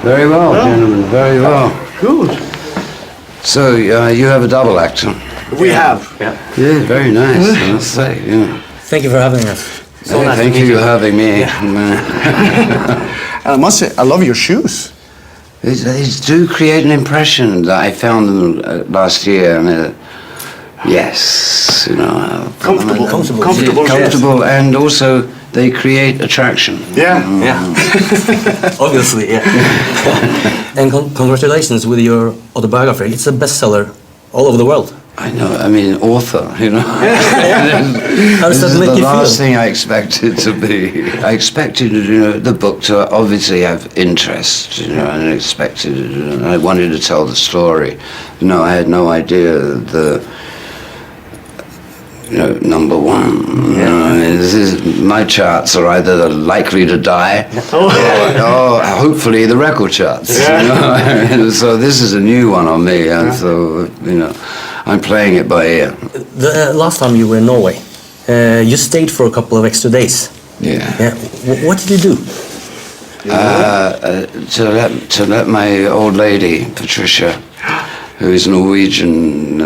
Very well, gentlemen, very well. Good. So, you have a double act, huh? We have. Yeah. Yeah, very nice, I must say, yeah. Thank you for having us. Hey, nice to thank meet you for having me. And I must say, I love your shoes. These do create an impression that I found them last year. I mean, yes, you know. Comfortable. Comfortable. Comfortable, and also they create attraction. Yeah. Yeah. Obviously, yeah. And congratulations with your autobiography. It's a bestseller all over the world. I know, I mean, author, you know. How does This that is make the you feel? last thing I expected to be. I expected, you know, the book to obviously have interest, you know, and I expected, I wanted to tell the story. No, I had no idea the, you know, number one. You know, I mean, this is, my charts are either likely to die, or hopefully the record charts. You know? So this is a new one on me, and so, you know, I'm playing it by ear. The last time you were in Norway, you stayed for a couple of extra days. Yeah. What did you do? To let my old lady Patricia, who is Norwegian,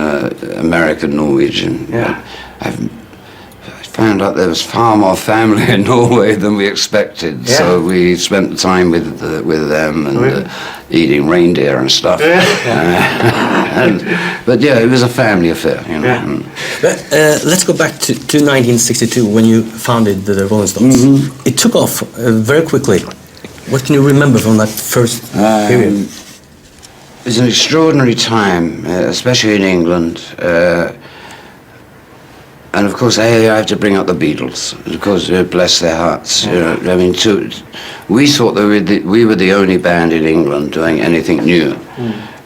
American Norwegian. I found out there was far more family in Norway than we expected. So we spent time with them and eating reindeer and stuff. But yeah, it was a family affair. You know. But, let's go back to 1962 when you founded the Rolling Stones. It took off very quickly. What can you remember from that first period? It was an extraordinary time, especially in England. And of course, I have to bring up the Beatles. Of course, bless their hearts. You know, I mean, we thought that we were the only band in England doing anything new.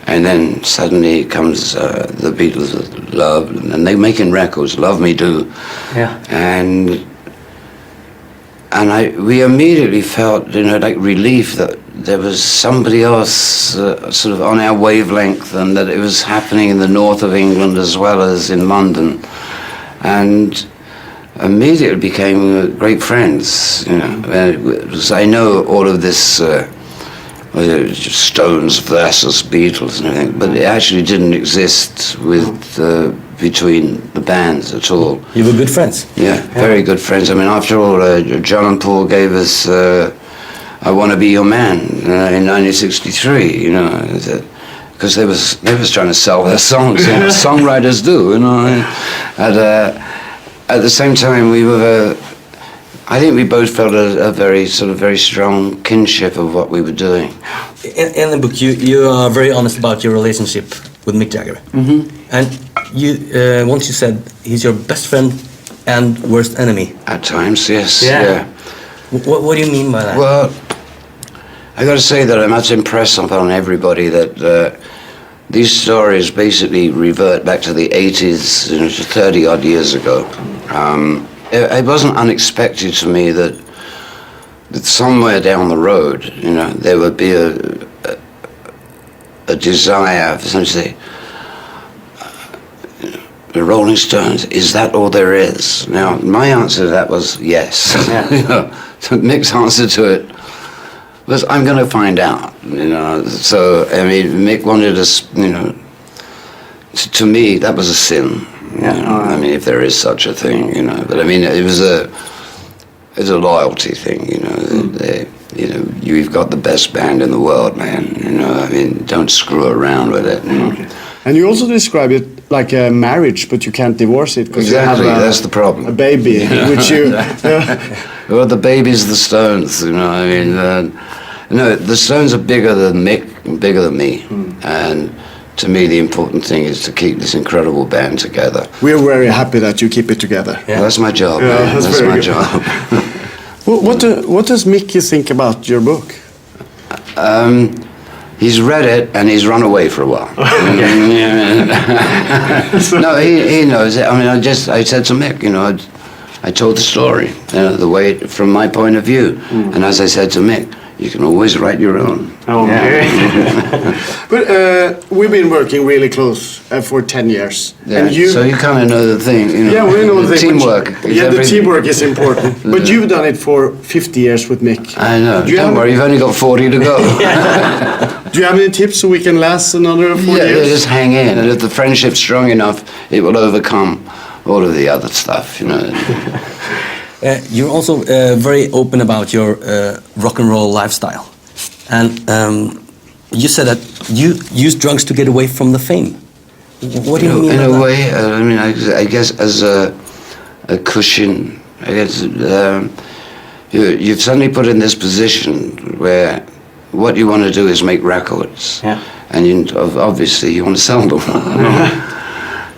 And then suddenly comes the Beatles with Love, and they're making records, Love Me Do. And we immediately felt, you know, like relief that there was somebody else sort of on our wavelength, and that it was happening in the north of England as well as in London. And immediately became great friends, you know. I know all of this Stones versus Beatles and everything, but it actually didn't exist between the bands at all. You were good friends. Yeah, very good friends. I mean, after all, John and Paul gave us "I Want to Be Your Man" in 1963. You know, because they was trying to sell their songs, you know, songwriters do, you know. And at the same time, I think we both felt a very strong kinship of what we were doing. In the book, you are very honest about your relationship with Mick Jagger. And you once you said he's your best friend and worst enemy. At times, yes. Yeah. What do you mean by that? Well, I got to say that I must impress upon everybody that these stories basically revert back to the 80s, you know, 30 odd years ago. It wasn't unexpected to me that somewhere down the road, you know, there would be a desire for someone to say, the Rolling Stones, is that all there is? Now, my answer to that was yes. You know, so Mick's answer to it was, I'm going to find out, you know. So, I mean, Mick wanted us, you know, to me, that was a sin. You know? I mean, if there is such a thing, you know. But I mean, it was a loyalty thing, you know. You know, you've got the best band in the world, man. You know, I mean, don't screw around with it. You know? And you also describe it like a marriage, but you can't divorce it because exactly, you have that's the problem. A baby, which you. Well, the baby's the Stones, you know. I mean, no, the Stones are bigger than Mick, bigger than me, and to me, the important thing is to keep this incredible band together. We're very happy that you keep it together. Well, that's my job. Man. That's my job. What does Mickey think about your book? He's read it and he's run away for a while. No, he knows it. I mean, I said to Mick, you know, I told the story, you know, the way from my point of view. And as I said to Mick, you can always write your own. Okay. But we've been working really close for 10 years. Yeah, And you, so you kind of know the thing, you know. yeah, we know the thing, teamwork. but yeah, the teamwork is important. But you've done it for 50 years with Mick. I know. Do you Don't have- worry, you've only got 40 to go. Do you have any tips so we can last another 4 Yeah, years? just hang in, and if the friendship's strong enough, it will overcome all of the other stuff, you know. You're also very open about your rock and roll lifestyle, and you said that you use drugs to get away from the fame. What do you mean? In by a that? way, I mean, I guess as a cushion, I guess you've suddenly put in this position where what you want to do is make records, Yeah. and obviously you want to sell them.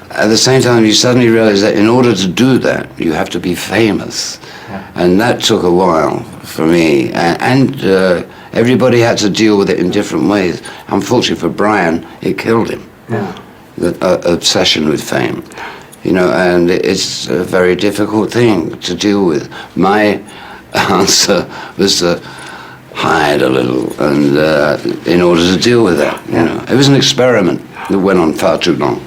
At the same time, you suddenly realize that in order to do that, you have to be famous, and that took a while for me. And everybody had to deal with it in different ways. Unfortunately for Brian, it killed him. The obsession with fame, you know, and it's a very difficult thing to deal with. My answer was to hide a little, and in order to deal with that, you know, it was an experiment that went on far too long.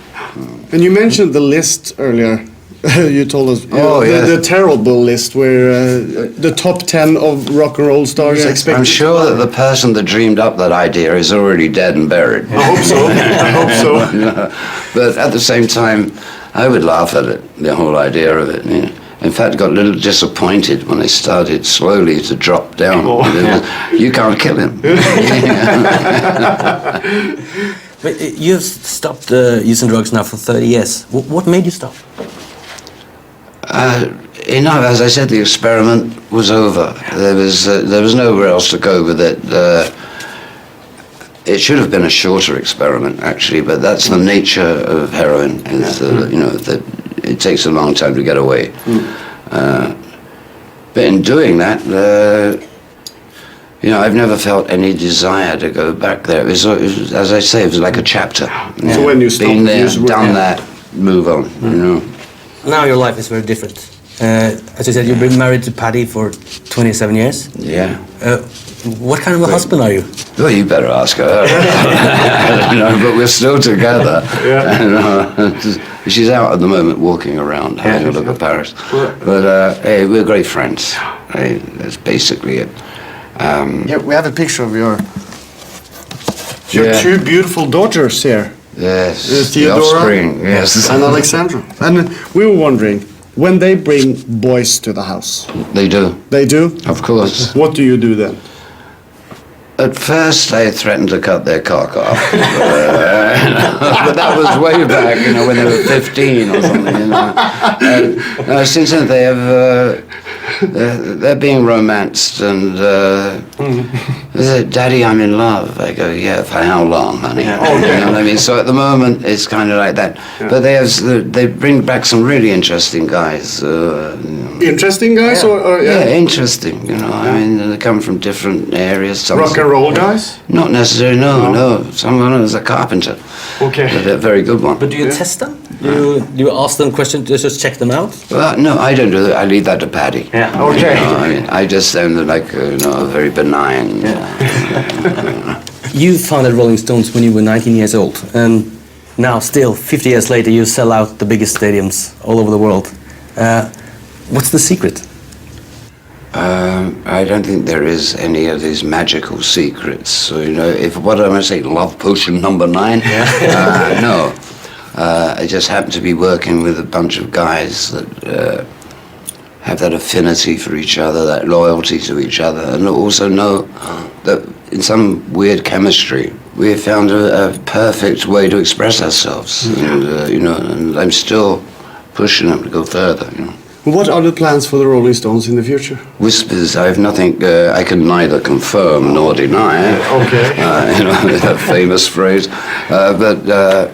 And you mentioned the list earlier. You told us the terrible list where the top 10 of rock and roll stars expected. I'm sure that the person that dreamed up that idea is already dead and buried. I hope so. I hope so. But at the same time, I would laugh at it, the whole idea of it. You know. In fact, got a little disappointed when they started slowly to drop down. You can't kill him. But you've stopped using drugs now for 30 years. What made you stop? Enough, as I said, the experiment was over. There was nowhere else to go with it. It should have been a shorter experiment, actually, but that's the nature of heroin. Is, you know, that it takes a long time to get away. But in doing that, you know, I've never felt any desire to go back there. It was, as I say, it was like a chapter. So when you stopped, been there, you done that, move on. You know. Now your life is very different. As you said, you've been married to Paddy for 27 years. Yeah. What kind of a husband are you? Well, you better ask her. I don't know, but we're still together. And, she's out at the moment walking around, having a look at Paris. But hey, we're great friends. Hey, that's basically it. Yeah, we have a picture of your Yeah. two beautiful daughters here. Yes, the Theodora offspring, yes. and Alexandra. And we were wondering, when they bring boys to the house, They do, they do? of course. What do you do then? At first, I threatened to cut their cock off, but that was way back, you know, when they were 15 or something. You know. Since then, they have they're being romanced, and they say, "Daddy, I'm in love." I go, "Yeah, for how long, honey?" You know what I mean? So at the moment, it's kind of like that. But they bring back some really interesting guys. Interesting guys or Yeah, interesting. You know, I mean, they come from different areas. Some rock and roll guys? Not necessarily. No. Someone is a carpenter. Okay. But a very good one. But do you test them? Do you ask them questions to just check them out? Well, no, I don't do that. I leave that to Paddy. Yeah. Okay. You know, I mean, I just sound like you know, very benign. You founded Rolling Stones when you were 19 years old, and now, still 50 years later, you sell out the biggest stadiums all over the world. What's the secret? I don't think there is any of these magical secrets. So, you know, if what am I say, love potion number 9? No. I just happen to be working with a bunch of guys that have that affinity for each other, that loyalty to each other, and also know that in some weird chemistry, we have found a perfect way to express ourselves. And, you know, and I'm still pushing them to go further, you know. What are the plans for the Rolling Stones in the future? Whispers, I have nothing, I can neither confirm nor deny. Okay. You know, that famous phrase. But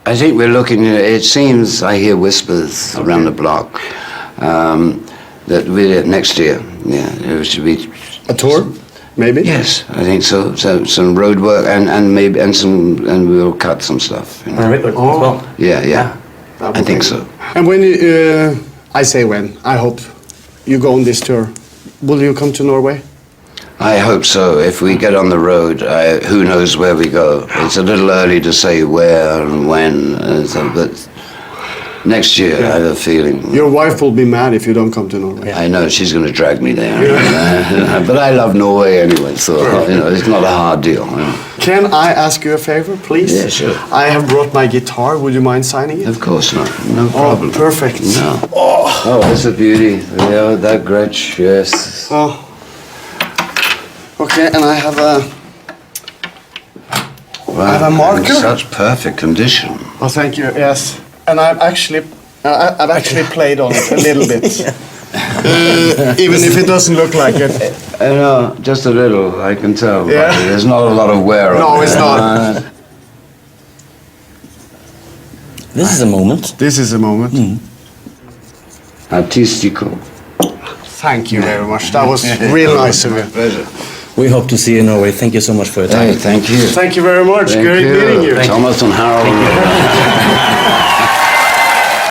I think we're looking, it seems, I hear whispers around the block, that we next year, it should be... A tour? Maybe? Yes, I think so. So some road work and maybe, and we'll cut some stuff. You know. Record as well. Yeah. I think so. And when I say when, I hope you go on this tour, will you come to Norway? I hope so. If we get on the road, who knows where we go. It's a little early to say where and when, but next year I have a feeling. Your wife will be mad if you don't come to Norway. I know, she's going to drag me there. But I love Norway anyway, so it's not a hard deal. Can I ask you a favor, please? Yeah, sure. I have brought my guitar. Would you mind signing it? Of course not. No problem. Oh, perfect. No. Oh, that's a beauty. Yeah, that Gretsch, yes. Oh. Okay, and I have a... Wow, I have a marker. in such perfect condition. Oh, thank you. Yes, and I've actually played on it a little bit, even if it doesn't look like it. No, just a little, I can tell. Yeah. But there's not a lot of wear on it. No, it's not. This is a moment. This is a moment. Artistico. Thank you very much. That was real nice of you. Pleasure. We hope to see you in Norway. Thank you so much for your time. Hey, thank you. Thank you very much. Thank Great you. meeting you. Thomas and Harold.